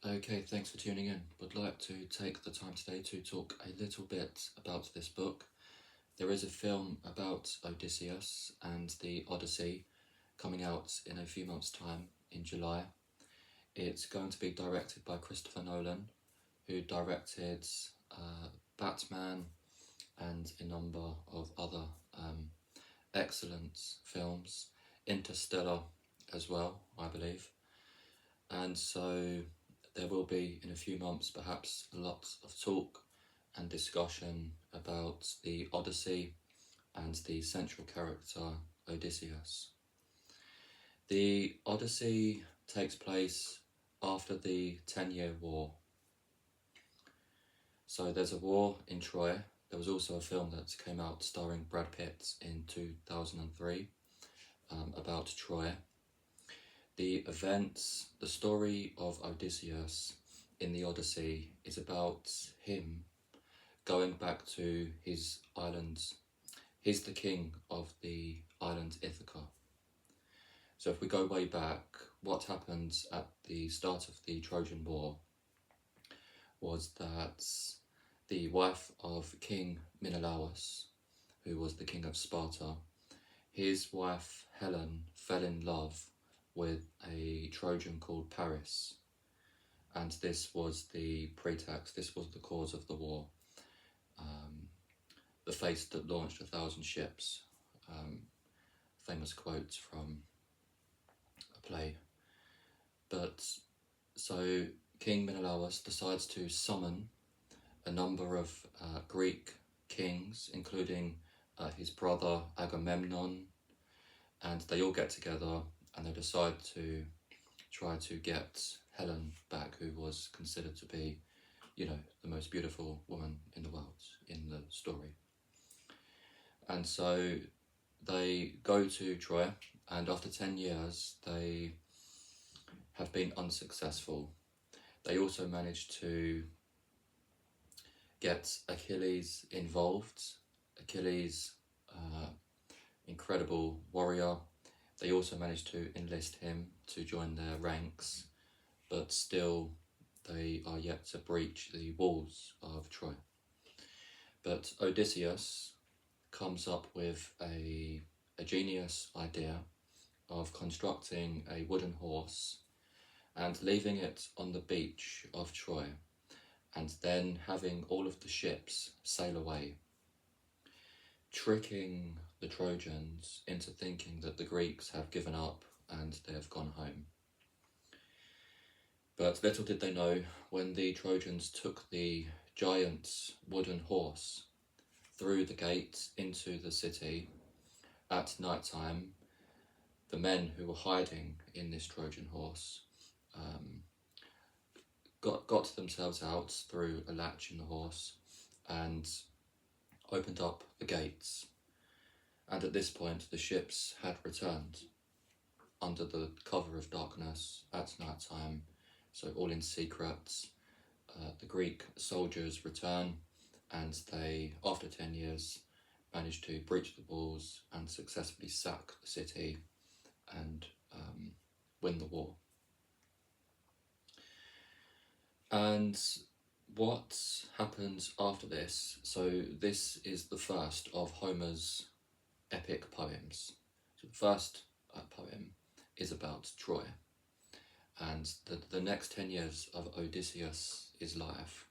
Okay, thanks for tuning in. Would like to take the time today to talk a little bit about this book. There is a film about Odysseus and the Odyssey coming out in a few months' time in July. It's going to be directed by Christopher Nolan, who directed Batman and a number of other excellent films, Interstellar as well, I believe. And so there will be, in a few months, perhaps a lot of talk and discussion about the Odyssey and the central character Odysseus. The Odyssey takes place after the 10-year war. So there's a war in Troy. There was also a film that came out starring Brad Pitt in 2003 about Troy. The events, the story of Odysseus in the Odyssey is about him going back to his island. He's the king of the island Ithaca. So if we go way back, what happened at the start of the Trojan War was that the wife of King Menelaus, who was the king of Sparta, his wife Helen fell in love with a Trojan called Paris, and this was the pretext, this was the cause of the war. The face that launched 1,000 ships, famous quote from a play. But so King Menelaus decides to summon a number of Greek kings, including his brother Agamemnon, and they all get together and they decide to try to get Helen back, who was considered to be, the most beautiful woman in the world in the story. And so they go to Troy, and after 10 years, they have been unsuccessful. They also managed to get Achilles involved. Achilles, incredible warrior. They also managed to enlist him to join their ranks, but still they are yet to breach the walls of Troy. But Odysseus comes up with a genius idea of constructing a wooden horse and leaving it on the beach of Troy, and then having all of the ships sail away, tricking the Trojans into thinking that the Greeks have given up and they have gone home. But little did they know, when the Trojans took the giant wooden horse through the gate into the city at night time, the men who were hiding in this Trojan horse got themselves out through a latch in the horse and opened up the gates. And at this point, the ships had returned under the cover of darkness at night time, so all in secret. The Greek soldiers return, and they, after 10 years, managed to breach the walls and successfully sack the city and win the war. And what happens after this? So this is the first of Homer's epic poems. So the first poem is about Troy, and the next 10 years of Odysseus' life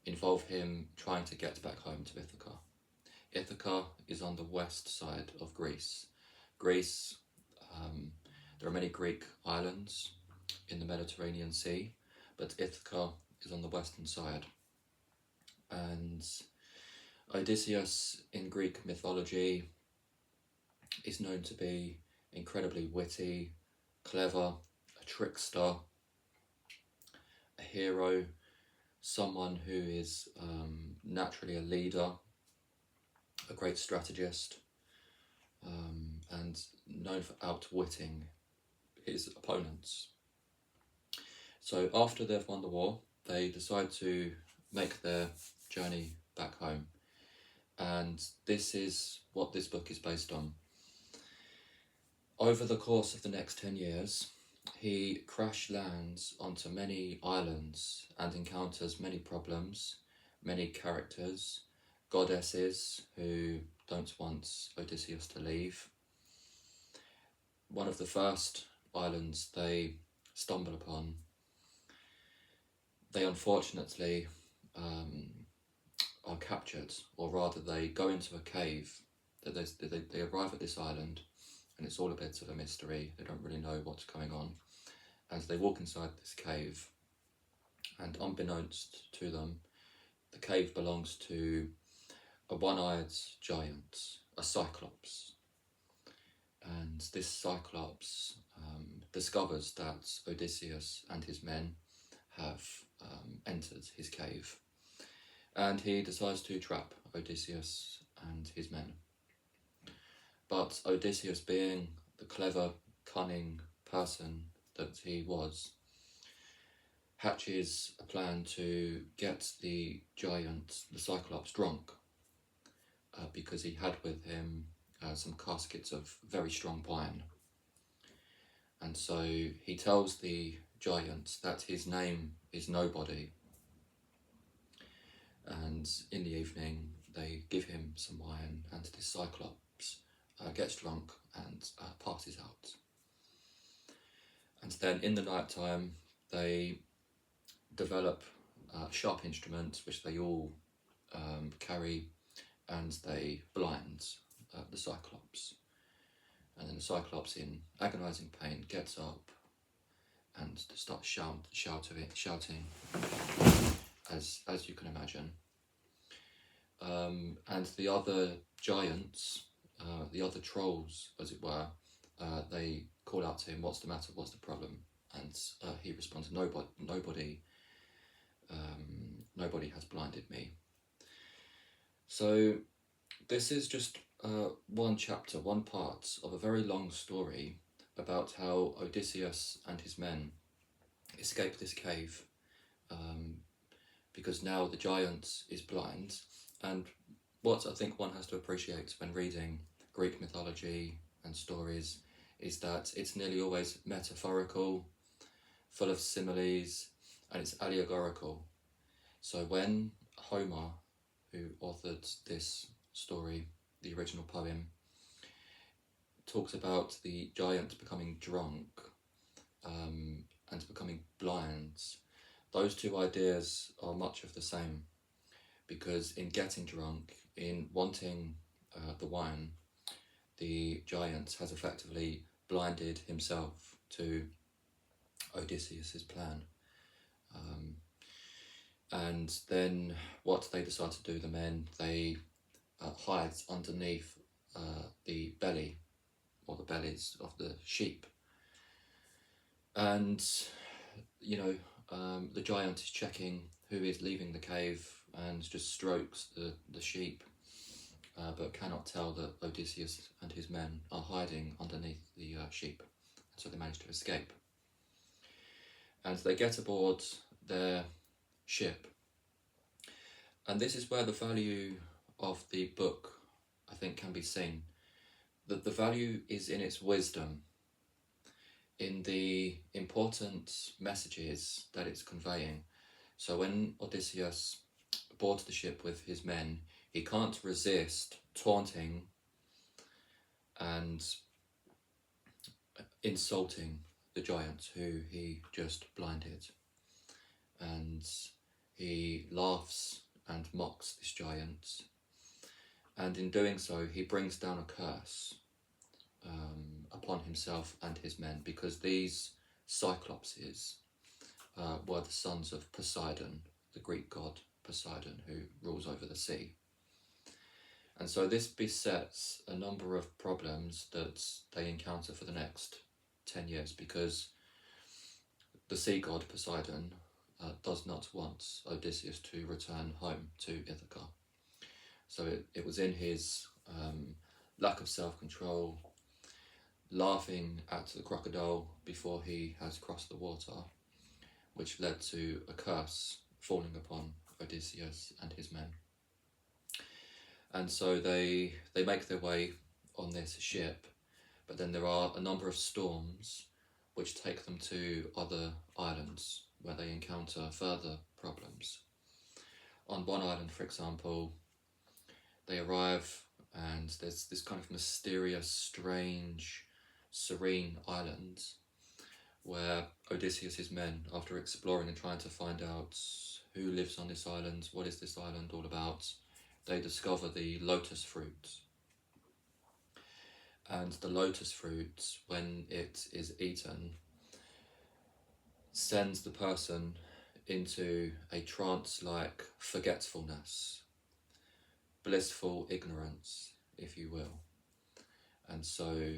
involve him trying to get back home to Ithaca. Ithaca is on the west side of Greece. There are many Greek islands in the Mediterranean Sea, but Ithaca is on the western side. And Odysseus in Greek mythology is known to be incredibly witty, clever, a trickster, a hero, someone who is naturally a leader, a great strategist, and known for outwitting his opponents. So after they've won the war, they decide to make their journey back home. And this is what this book is based on. Over the course of the next 10 years, he crash lands onto many islands and encounters many problems, many characters, goddesses who don't want Odysseus to leave. One of the first islands they stumble upon, they unfortunately are captured, or rather they go into a cave. They arrive at this island and it's all a bit of a mystery. They don't really know what's going on. And they walk inside this cave, and unbeknownst to them, the cave belongs to a one-eyed giant, a cyclops. And this cyclops discovers that Odysseus and his men have entered his cave, and he decides to trap Odysseus and his men. But Odysseus, being the clever, cunning person that he was, hatches a plan to get the giant, the Cyclops, drunk, because he had with him some caskets of very strong wine. And so he tells the giant that his name is Nobody, and in the evening they give him some wine, and this Cyclops gets drunk and passes out. And then in the night time they develop sharp instruments which they all carry, and they blind the Cyclops. And then the Cyclops, in agonising pain, gets up and starts shouting, as you can imagine. And the other giants, the other trolls, as it were, they call out to him, "What's the matter? What's the problem?" And he responds, "Nobody has blinded me." So this is just one chapter, one part of a very long story about how Odysseus and his men escape this cave, because now the giant is blind. And what I think one has to appreciate when reading Greek mythology and stories is that it's nearly always metaphorical, full of similes, and it's allegorical. So when Homer, who authored this story, the original poem, talks about the giant becoming drunk and becoming blind, those two ideas are much of the same, because in getting drunk, in wanting the wine, the giant has effectively blinded himself to Odysseus's plan. And then what they decide to do, the men, they hide underneath the belly, or the bellies of the sheep. And, the giant is checking who is leaving the cave and just strokes the sheep, but cannot tell that Odysseus and his men are hiding underneath the sheep. So they manage to escape. And they get aboard their ship. And this is where the value of the book, I think, can be seen. That the value is in its wisdom, in the important messages that it's conveying. So when Odysseus boards the ship with his men, he can't resist taunting and insulting the giant who he just blinded. And he laughs and mocks this giant. And in doing so, he brings down a curse upon himself and his men, because these Cyclopses were the sons of Poseidon, the Greek god Poseidon, who rules over the sea. And so this besets a number of problems that they encounter for the next 10 years, because the sea god Poseidon does not want Odysseus to return home to Ithaca. So it was in his lack of self-control, laughing at the crocodile before he has crossed the water, which led to a curse falling upon Odysseus and his men. And so they make their way on this ship, but then there are a number of storms which take them to other islands where they encounter further problems. On one island, for example, they arrive and there's this kind of mysterious, strange, serene island where Odysseus' men, after exploring and trying to find out who lives on this island, what is this island all about, they discover the lotus fruit. And the lotus fruit, when it is eaten, sends the person into a trance-like forgetfulness, blissful ignorance, if you will. And so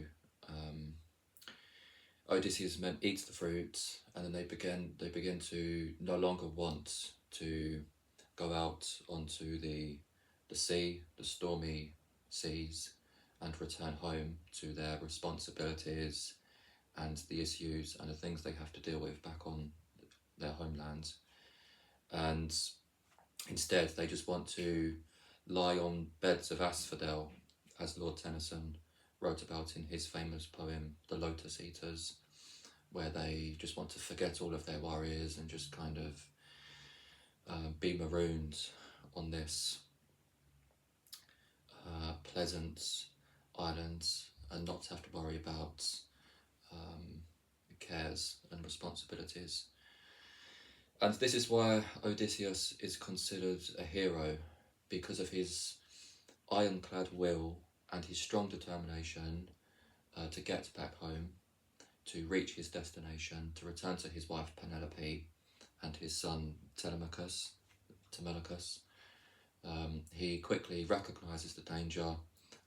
Odysseus' men eat the fruit, and then they begin to no longer want to go out onto the sea, the stormy seas, and return home to their responsibilities and the issues and the things they have to deal with back on their homeland. And instead they just want to lie on beds of asphodel, as Lord Tennyson wrote about in his famous poem The Lotus Eaters, where they just want to forget all of their worries and just kind of be marooned on this pleasant island and not have to worry about cares and responsibilities. And this is why Odysseus is considered a hero, because of his ironclad will and his strong determination to get back home, to reach his destination, to return to his wife Penelope and his son Telemachus. He quickly recognises the danger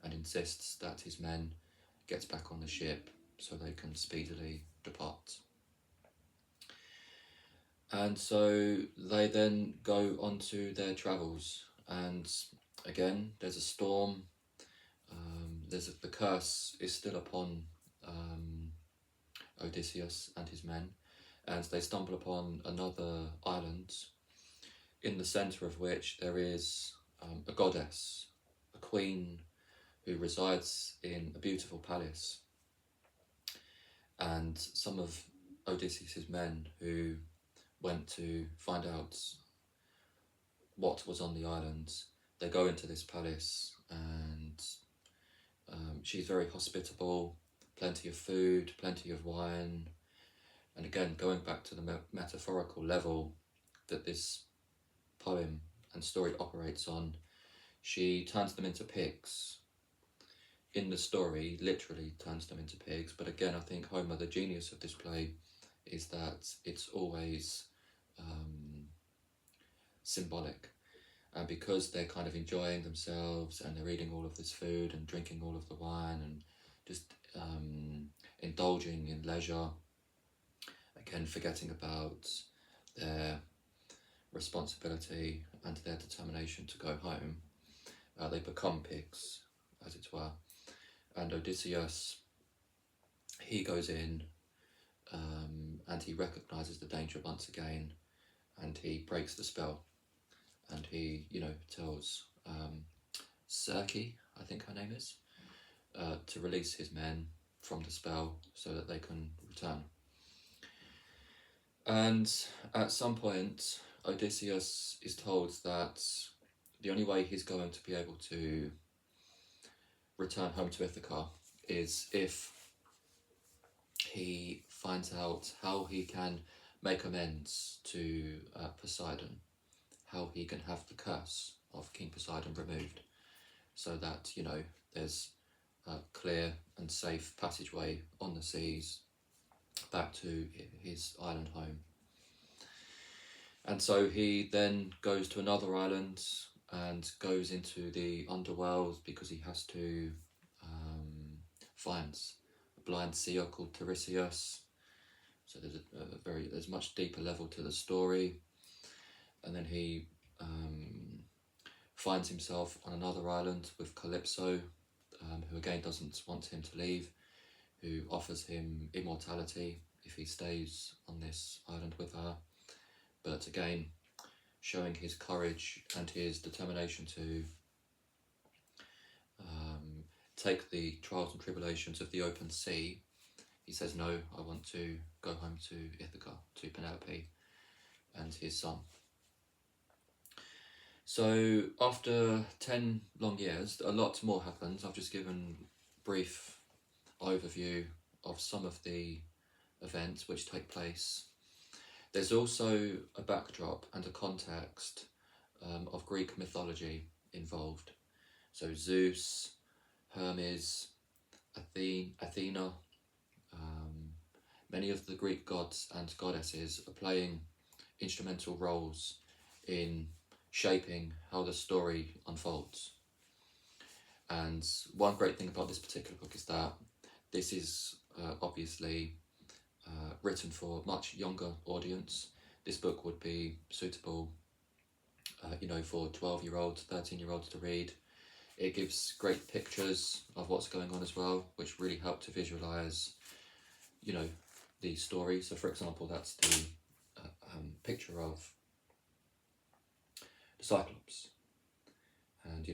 and insists that his men get back on the ship so they can speedily depart. And so they then go on to their travels, and again there's a storm. The curse is still upon Odysseus and his men, and they stumble upon another island, in the centre of which there is a goddess, a queen, who resides in a beautiful palace. And some of Odysseus' men who went to find out what was on the island, they go into this palace, and she's very hospitable, plenty of food, plenty of wine. And again, going back to the metaphorical level that this poem and story operates on, she turns them into pigs. In the story, literally turns them into pigs. But again, I think Homer, the genius of this play, is that it's always symbolic. And because they're kind of enjoying themselves and they're eating all of this food and drinking all of the wine and just indulging in leisure, again forgetting about their responsibility and their determination to go home, they become pigs, as it were. And Odysseus, he goes in and he recognises the danger once again, and he breaks the spell, and he, tells Circe, I think her name is, to release his men from the spell so that they can return. And at some point, Odysseus is told that the only way he's going to be able to return home to Ithaca is if he finds out how he can make amends to Poseidon, how he can have the curse of King Poseidon removed, so that, there's a clear and safe passageway on the seas back to his island home. And so he then goes to another island and goes into the underworld, because he has to find a blind seer called Tiresias. So there's there's much deeper level to the story. And then he finds himself on another island with Calypso, who again doesn't want him to leave, who offers him immortality if he stays on this island with her. But again, showing his courage and his determination to take the trials and tribulations of the open sea he says, no, I want to go home to Ithaca, to Penelope and his son. So after 10 long years, a lot more happens. I've just given a brief overview of some of the events which take place. There's also a backdrop and a context of Greek mythology involved. So Zeus, Hermes, Athena, many of the Greek gods and goddesses are playing instrumental roles in shaping how the story unfolds. And one great thing about this particular book is that this is obviously written for a much younger audience. This book would be suitable, for 12-year-olds, 13-year-olds to read. It gives great pictures of what's going on as well, which really help to visualize, the story. So, for example, that's the picture of the Cyclops, and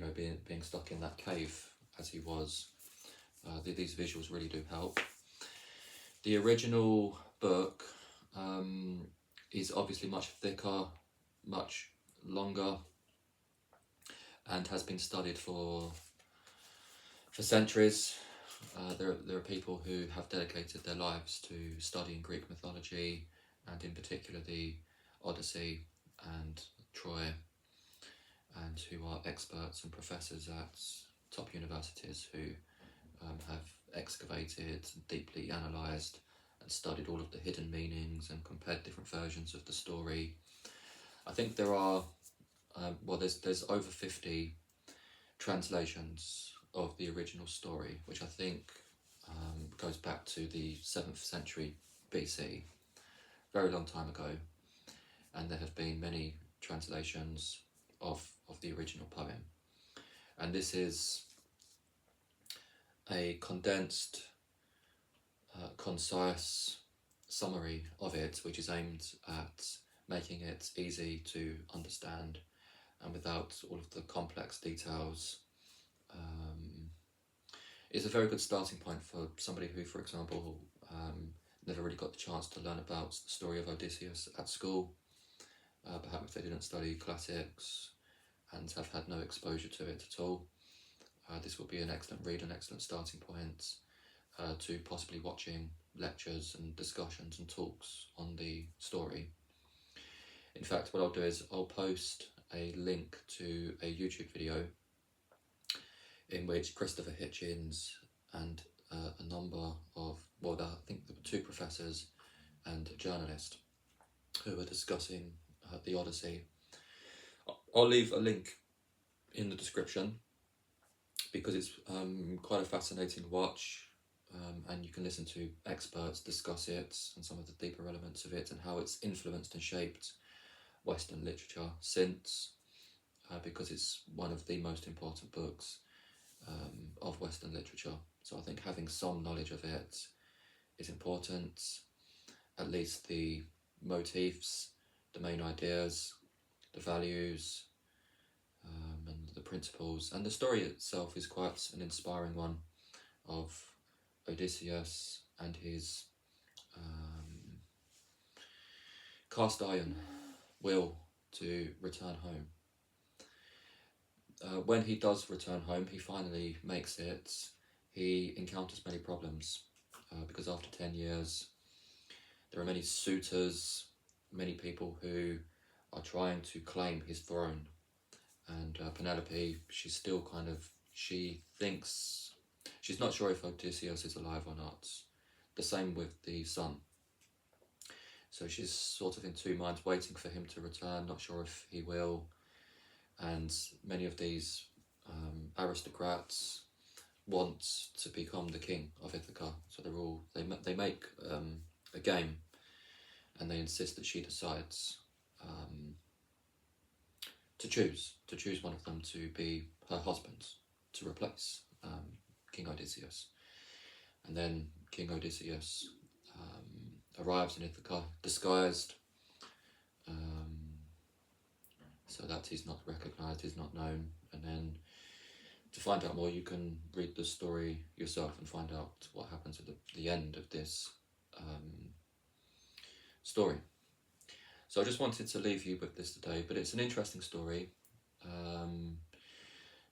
being stuck in that cave as he was. These visuals really do help. The original book is obviously much thicker, much longer, and has been studied for centuries. There are people who have dedicated their lives to studying Greek mythology, and in particular the Odyssey and Troy, and who are experts and professors at top universities who have excavated, deeply analysed and studied all of the hidden meanings and compared different versions of the story. I think there are, there's over 50 translations of the original story, which I think goes back to the 7th century BC, very long time ago, and there have been many translations of the original poem. And this is a condensed, concise summary of it, which is aimed at making it easy to understand and without all of the complex details. It's a very good starting point for somebody who, for example, never really got the chance to learn about the story of Odysseus at school. Perhaps they didn't study classics and have had no exposure to it at all. This will be an excellent read, an excellent starting point to possibly watching lectures and discussions and talks on the story. In fact, what I'll do is I'll post a link to a YouTube video in which Christopher Hitchens and a number of, I think there were 2 professors and a journalist who were discussing the Odyssey. I'll leave a link in the description because it's quite a fascinating watch, and you can listen to experts discuss it and some of the deeper elements of it and how it's influenced and shaped Western literature since, because it's one of the most important books of Western literature. So I think having some knowledge of it is important, at least the motifs, the main ideas, the values, and the principles. And the story itself is quite an inspiring one of Odysseus and his cast iron will to return home. When he does return home, he finally makes it. He encounters many problems because after 10 years, there are many suitors, many people who are trying to claim his throne. And Penelope, she thinks, she's not sure if Odysseus is alive or not. The same with the son. So she's sort of in 2 minds, waiting for him to return, not sure if he will. And many of these aristocrats want to become the king of Ithaca. So they make a game, and they insist that she decides to choose one of them to be her husband, to replace King Odysseus. And then King Odysseus arrives in Ithaca disguised, so that he's not recognised, he's not known. And then to find out more, you can read the story yourself and find out what happens at the end of this story. So I just wanted to leave you with this today, but it's an interesting story.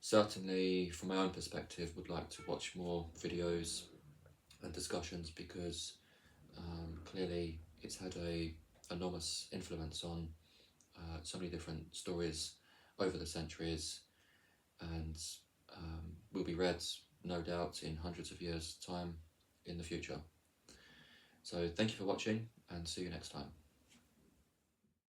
Certainly, from my own perspective, would like to watch more videos and discussions, because clearly it's had a enormous influence on so many different stories over the centuries, and will be read, no doubt, in hundreds of years' time in the future. So thank you for watching, and see you next time.